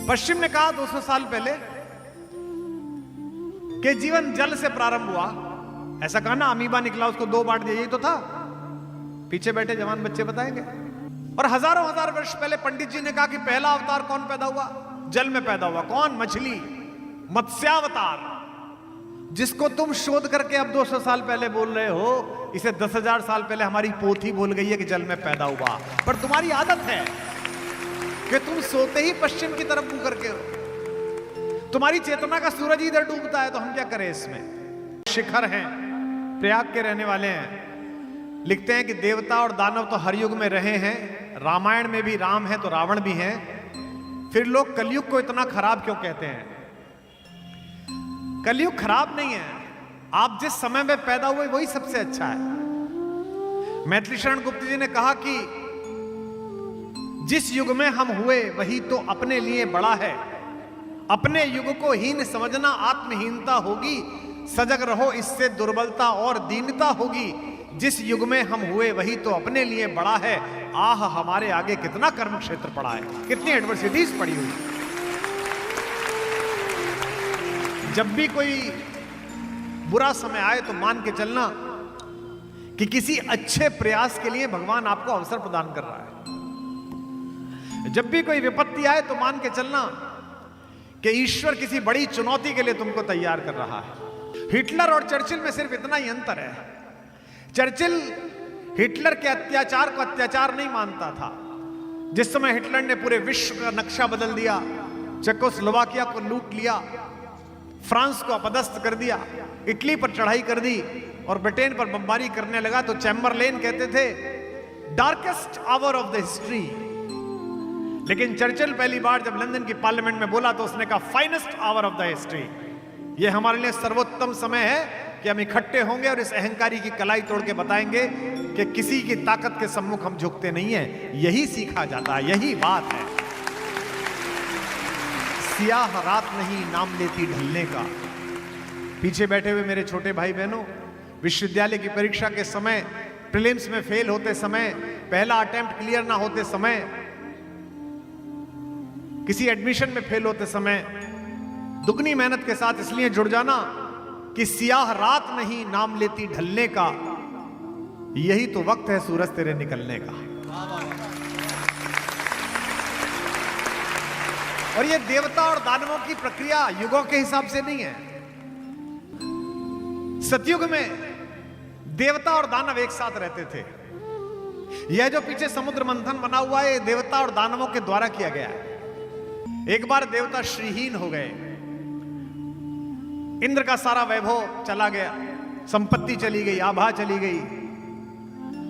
पश्चिम ने कहा 200 साल पहले कि जीवन जल से प्रारंभ हुआ। ऐसा कहा ना, अमीबा निकला उसको 2 बांट दिया, यही तो था। पीछे बैठे जवान बच्चे बताएंगे। और हजारों हजार वर्ष पहले पंडित जी ने कहा कि पहला अवतार कौन पैदा हुआ? जल में पैदा हुआ। कौन? मछली, मत्स्यावतार, जिसको तुम शोध करके अब 200 साल पहले बोल रहे हो, इसे 10,000 साल पहले हमारी पोथी बोल गई है कि जल में पैदा हुआ। पर तुम्हारी आदत है कि तुम सोते ही पश्चिम की तरफ मुंह करके हो। तुम्हारी चेतना का सूरज इधर डूबता है, तो हम क्या करें इसमें? शिखर हैं, प्रयाग के रहने वाले हैं, लिखते हैं कि देवता और दानव तो हर युग में रहे हैं, रामायण में भी राम है तो रावण भी है। फिर लोग कलयुग को इतना खराब क्यों कहते हैं? कलयुग खराब नहीं है, आप जिस समय में पैदा हुए वही सबसे अच्छा है। मैथिली शरण गुप्त जी ने कहा कि जिस युग में हम हुए वही तो अपने लिए बड़ा है, अपने युग को हीन समझना आत्महीनता होगी, सजग रहो इससे दुर्बलता और दीनता होगी। जिस युग में हम हुए वही तो अपने लिए बड़ा है, आह हमारे आगे कितना कर्म क्षेत्र पड़ा है, कितनी एडवर्सिटीज पड़ी हुई। जब भी कोई बुरा समय आए तो मान के चलना कि किसी अच्छे प्रयास के लिए भगवान आपको अवसर प्रदान कर रहा है। जब भी कोई विपत्ति आए तो मान के चलना कि ईश्वर किसी बड़ी चुनौती के लिए तुमको तैयार कर रहा है। हिटलर और चर्चिल में सिर्फ इतना ही अंतर है, चर्चिल हिटलर के अत्याचार को अत्याचार नहीं मानता था। जिस समय हिटलर ने पूरे विश्व का नक्शा बदल दिया, चेकोस्लोवाकिया को लूट लिया, फ्रांस को अपदस्थ कर दिया, इटली पर चढ़ाई कर दी और ब्रिटेन पर बमबारी करने लगा, तो चैम्बरलेन कहते थे darkest hour of the history. लेकिन चर्चिल पहली बार जब लंदन की पार्लियामेंट में बोला तो उसने कहा finest hour of the history. यह हमारे लिए सर्वोत्तम समय है कि हम इकट्ठे होंगे और इस अहंकारी की कलाई तोड़ के बताएंगे कि किसी की ताकत के सम्मुख हम झुकते नहीं हैं। यही सीखा जाता है, यही बात है। सियाह रात नहीं नाम लेती ढलने का। पीछे बैठे हुए मेरे छोटे भाई बहनों, विश्वविद्यालय की परीक्षा के समय, प्रीलिम्स में फेल होते समय, पहला अटेम्प्ट क्लियर ना होते समय, किसी एडमिशन में फेल होते समय, दुगनी मेहनत के साथ इसलिए जुड़ जाना कि सियाह रात नहीं नाम लेती ढलने का, यही तो वक्त है सूरज तेरे निकलने का। और ये देवता और दानवों की प्रक्रिया युगों के हिसाब से नहीं है। सतयुग में देवता और दानव एक साथ रहते थे। यह जो पीछे समुद्र मंथन बना हुआ है, देवता और दानवों के द्वारा किया गया है। एक बार देवता श्रीहीन हो गए, इंद्र का सारा वैभव चला गया, संपत्ति चली गई, आभा चली गई,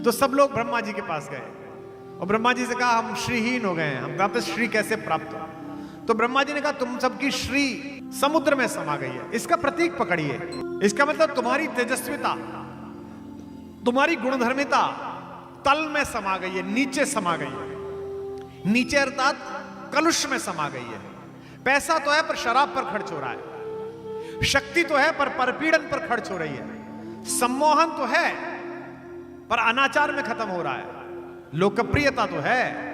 तो सब लोग ब्रह्मा जी के पास गए और ब्रह्मा जी से कहा हम श्रीहीन हो गए हैं, हम वापस श्री कैसे प्राप्त हो? तो ब्रह्मा जी ने कहा तुम सबकी श्री समुद्र में समा गई है। इसका प्रतीक पकड़िए, इसका मतलब तुम्हारी तेजस्विता, तुम्हारी गुणधर्मिता तल में समा गई है, नीचे समा गई है। नीचे अर्थात कलुष में समा गई है। पैसा तो है पर शराब पर खर्च हो रहा है, शक्ति तो है पर परपीड़न पर खर्च हो रही है, सम्मोहन तो है पर अनाचार में खत्म हो रहा है, लोकप्रियता तो है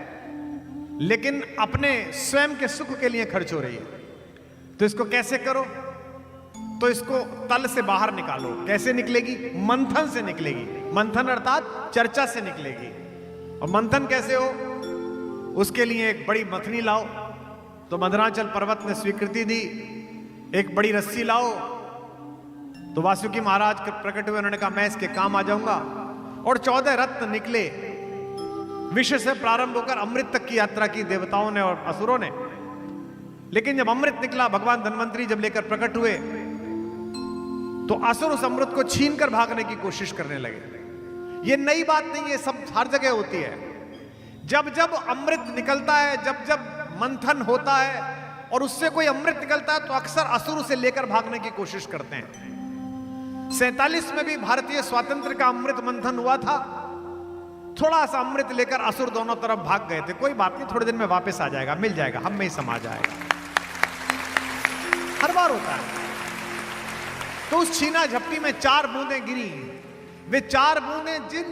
लेकिन अपने स्वयं के सुख के लिए खर्च हो रही है। तो इसको कैसे करो? तो इसको तल से बाहर निकालो। कैसे निकलेगी? मंथन से निकलेगी। मंथन अर्थात चर्चा से निकलेगी। और मंथन कैसे हो? उसके लिए एक बड़ी मथनी लाओ। तो मदरांचल पर्वत ने स्वीकृति दी, एक बड़ी रस्सी लाओ। तो वासुकी महाराज प्रकट हुए, उन्होंने कहा मैं इसके काम आ जाऊंगा। और 14 रत्न निकले। विश्व से प्रारंभ होकर अमृत तक की यात्रा की देवताओं ने और असुरों ने। लेकिन जब अमृत निकला, भगवान धन्वंतरी जब लेकर प्रकट हुए, तो असुर उस अमृत को छीनकर भागने की कोशिश करने लगे। ये नई बात नहीं है, सब हर जगह होती है। जब जब अमृत निकलता है, जब जब मंथन होता है और उससे कोई अमृत निकलता है, तो अक्सर असुर उसे लेकर भागने की कोशिश करते हैं। 47 में भी भारतीय स्वातंत्र का अमृत मंथन हुआ था। थोड़ा सा अमृत लेकर असुर दोनों तरफ भाग गए थे। कोई बात नहीं, थोड़े दिन में वापस आ जाएगा, मिल जाएगा, हम में ही समा जाएगा। हर बार होता है। तो उस छीना झपटी में 4 बूंदें गिरी। वे 4 बूंदें जिन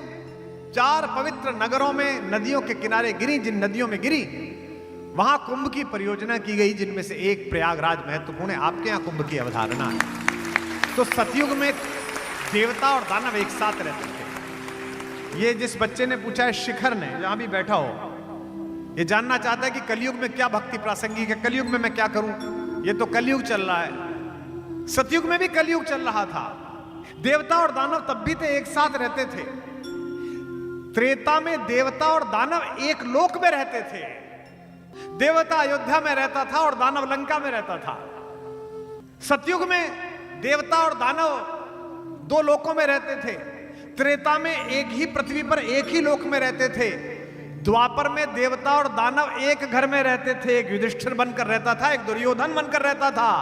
4 पवित्र नगरों में, नदियों के किनारे गिरी, जिन नदियों में गिरी वहां कुंभ की परियोजना की गई, जिनमें से एक प्रयागराज महत्वपूर्ण है। आपके यहां कुंभ की अवधारणा है। तो सतयुग में देवता और दानव एक साथ रहते थे। ये जिस बच्चे ने पूछा है, शिखर ने, जहां भी बैठा हो, ये जानना चाहता है कि कलयुग में क्या भक्ति प्रासंगिक है, कलयुग में मैं क्या करूं। ये तो कलयुग चल रहा है, सतयुग में भी कलयुग चल रहा था। देवता और दानव तब भी थे, एक साथ रहते थे। त्रेता में देवता और दानव एक लोक में रहते थे। देवता अयोध्या में रहता था और दानव लंका में रहता था। सतयुग में देवता और दानव दो लोकों में रहते थे। त्रेता में एक ही पृथ्वी पर एक ही लोक में रहते थे। द्वापर में देवता और दानव एक घर में रहते थे। एक युधिष्ठिर बनकर रहता था, एक दुर्योधन बनकर रहता था।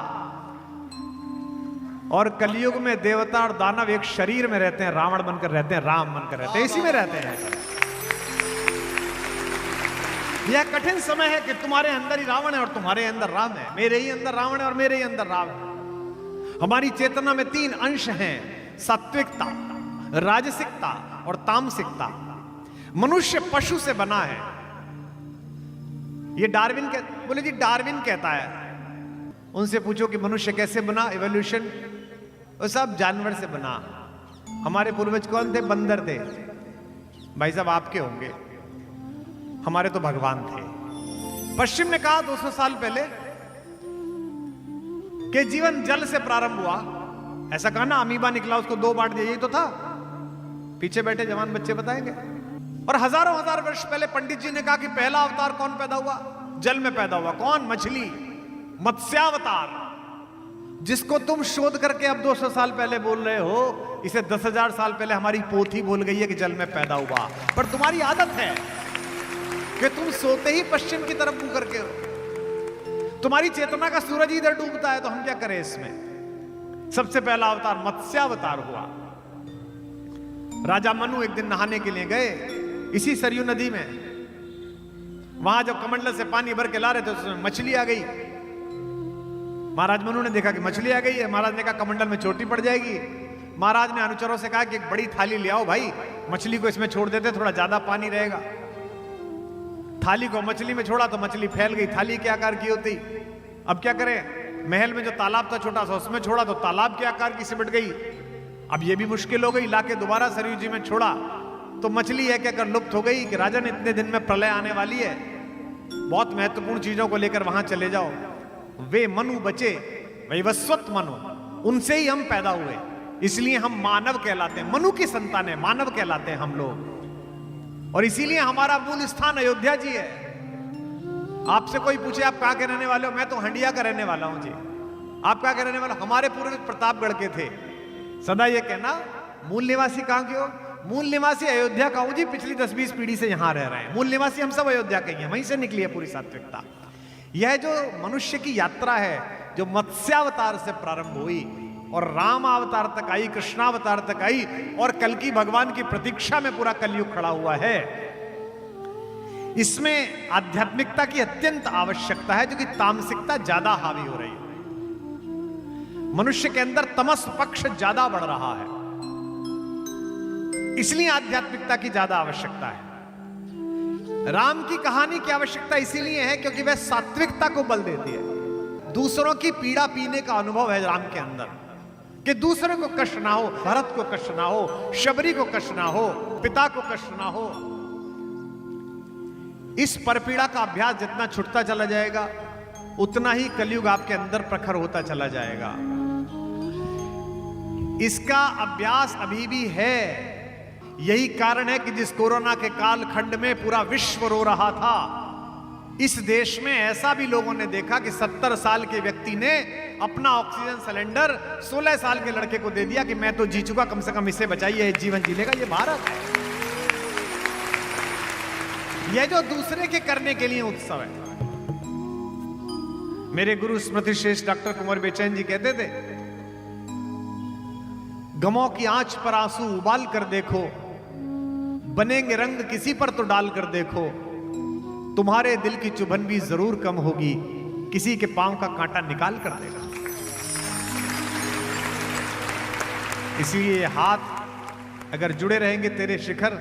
और कलयुग में देवता और दानव एक शरीर में रहते हैं, रावण बनकर रहते हैं, राम बनकर रहते हैं, इसी में रहते हैं। यह कठिन समय है कि तुम्हारे अंदर ही रावण है और तुम्हारे अंदर राम है, मेरे ही अंदर रावण है और मेरे ही अंदर राम है। हमारी चेतना में तीन अंश हैं, सात्विकता, राजसिकता और तामसिकता। मनुष्य पशु से बना है। ये डार्विन बोले जी, डार्विन कहता है। उनसे पूछो कि मनुष्य कैसे बना, इवोल्यूशन, वो सब जानवर से बना। हमारे पूर्वज कौन थे? बंदर थे। भाई साहब आपके होंगे, हमारे तो भगवान थे। पश्चिम ने कहा 200 साल पहले कि जीवन जल से प्रारंभ हुआ। ऐसा कहा ना, अमीबा निकला, उसको दो बांट दिया, यही तो था। पीछे बैठे जवान बच्चे बताएंगे। और हजारों हजार वर्ष पहले पंडित जी ने कहा कि पहला अवतार कौन पैदा हुआ? जल में पैदा हुआ। कौन? मछली, मत्स्यावतार। जिसको तुम शोध करके अब 200 साल पहले बोल रहे हो, इसे 10,000 साल पहले हमारी पोथी बोल गई है कि जल में पैदा हुआ। पर तुम्हारी आदत है कि तुम सोते ही पश्चिम की तरफ मुंह करके हो। तुम्हारी चेतना का सूरज इधर डूबता है, तो हम क्या करें इसमें? सबसे पहला अवतार मत्स्यावतार हुआ। राजा मनु एक दिन नहाने के लिए गए इसी सरयू नदी में। वहां जब कमंडल से पानी भर के ला रहे थे, उसमें मछली आ गई। महाराज मनु ने देखा कि मछली आ गई है। महाराज ने कहा कमंडल में चोटी पड़ जाएगी। महाराज ने अनुचरों से कहा कि एक बड़ी थाली ले आओ भाई, मछली को इसमें छोड़ देते, थोड़ा ज्यादा पानी रहेगा। थाली को मछली में छोड़ा तो मछली फैल गई, थाली के आकार की होती। अब क्या करें? महल में जो तालाब था छोटा सा, उसमें छोड़ा तो तालाब के आकार की सिमट गई। अब ये भी मुश्किल हो गई, लाके दोबारा सरयू जी में छोड़ा तो मछली है क्या कर लुप्त हो गई कि राजन इतने दिन में प्रलय आने वाली है, बहुत महत्वपूर्ण चीजों को लेकर वहां चले जाओ। वे मनु बचे, वैवस्वत मनु, उनसे ही हम पैदा हुए, इसलिए हम मानव कहलाते हैं। मनु की संतान है, मानव कहलाते हैं हम लोग। और इसीलिए हमारा मूल स्थान अयोध्या जी है। आपसे कोई पूछे आप कहां के रहने वाले हो, मैं तो हंडिया का रहने वाला हूं जी। आप कहां के रहने वाले? हमारे पूर्वज प्रतापगढ़ के थे। सदा ये कहना मूल निवासी कहां के हो? मूल निवासी अयोध्या का हूं जी, पिछली 10-20 पीढ़ी से यहां रह रहे हैं। मूल निवासी हम सब अयोध्या के ही हैं, वहीं से निकली है पूरी सात्विकता। यह जो मनुष्य की यात्रा है, जो मत्स्यावतार से प्रारंभ हुई और राम अवतार तक आई, कृष्णावतार तक आई, और कल की भगवान की प्रतीक्षा में पूरा कलयुग खड़ा हुआ है, इसमें आध्यात्मिकता की अत्यंत आवश्यकता है, जो कि तामसिकता ज्यादा हावी हो रही है। मनुष्य के अंदर तमस पक्ष ज्यादा बढ़ रहा है, इसलिए आध्यात्मिकता की ज्यादा आवश्यकता है। राम की कहानी की आवश्यकता इसीलिए है क्योंकि वह सात्विकता को बल देती है। दूसरों की पीड़ा पीने का अनुभव है राम के अंदर, कि दूसरे को कष्ट ना हो, भरत को कष्ट ना हो, शबरी को कष्ट ना हो, पिता को कष्ट ना हो। इस परपीड़ा का अभ्यास जितना छुटता चला जाएगा, उतना ही कलयुग आपके अंदर प्रखर होता चला जाएगा। इसका अभ्यास अभी भी है। यही कारण है कि जिस कोरोना के काल खंड में पूरा विश्व रो रहा था, इस देश में ऐसा भी लोगों ने देखा कि 70 साल के व्यक्ति ने अपना ऑक्सीजन सिलेंडर 16 साल के लड़के को दे दिया कि मैं तो जी चुका, कम से कम इसे बचाइए, जीवन जी लेगा। ये भारत है। यह जो दूसरे के करने के लिए उत्सव है। मेरे गुरु स्मृति श्रेष्ठ डॉक्टर कुंवर बेचैन जी कहते थे, गमों की आंच पर आंसू उबाल कर देखो, बनेंगे रंग किसी पर तो डाल कर देखो, तुम्हारे दिल की चुभन भी जरूर कम होगी, किसी के पांव का कांटा निकाल कर देगा। इसलिए हाथ अगर जुड़े रहेंगे तेरे शिखर,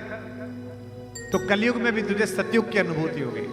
तो कलयुग में भी तुझे सतयुग की अनुभूति होगी।